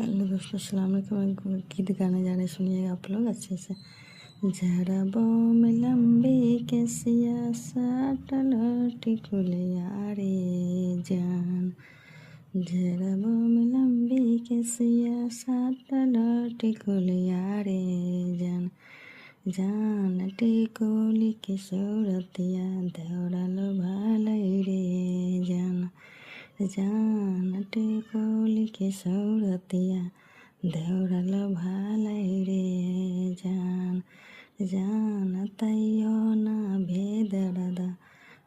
Hello दोस्तों, अस्सलाम वालेकुम। गीत गाने जा रहे, सुनिएगा आप लोग अच्छे से। जरा बाहों में लंबी केसिया साटल टिकुलिया रे जान। जरा बाहों में लंबी केसिया साटल टिकुलिया रे जान। जान टिकुली की सूरतिया दौड़ल भालई रे जान। जान टिकुली की सूरतिया दौड़ल भालई रे जान। जान तैयो ना भेद दादा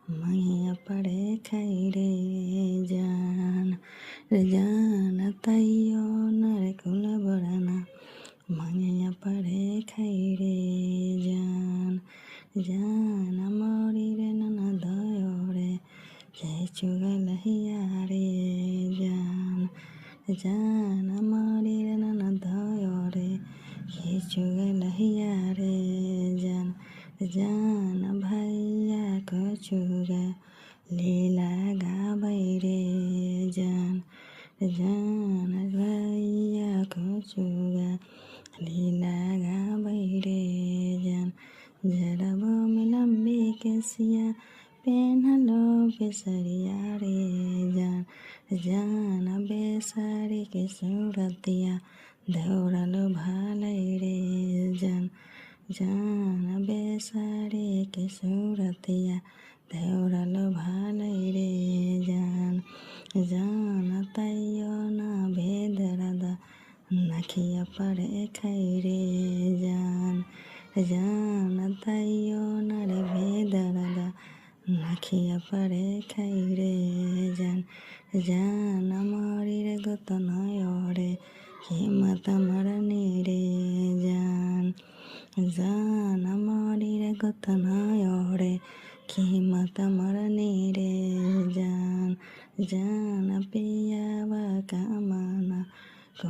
मैया पड़े खई रे जान। जान तैयो नर कुल बड़ना मैया पड़े खई रे जान। जान मोरी रे नना दयो रे जय चुगल हिया रे जान। जान मोरी रे नना दयो रे जय चुगल हिया रे जान। जान भैया को चुगा लीला गाबै रे जान। जान भैया को चुगा लीला गाबै रे जान। जरा बाहों में लंबी केसिया पेन्हलो बेसरिया रे जान। जान बेसारी के सूरतिया दौड़ल भालई रे जान। जान बेसारी के सूरतिया दौड़ल भालई रे जान। जान तैयो ना भेद राधा नखिया पड़े खई रे जान। जान तैयो न रे भेद राधा नखिया पड़े खई रे जान। जान मोरी रे गोतन रे हिम्मत मरनी रे जान। जान मोरी रे गोतन रे हिम्मत मरनी रे जान। जान पियावा का माना को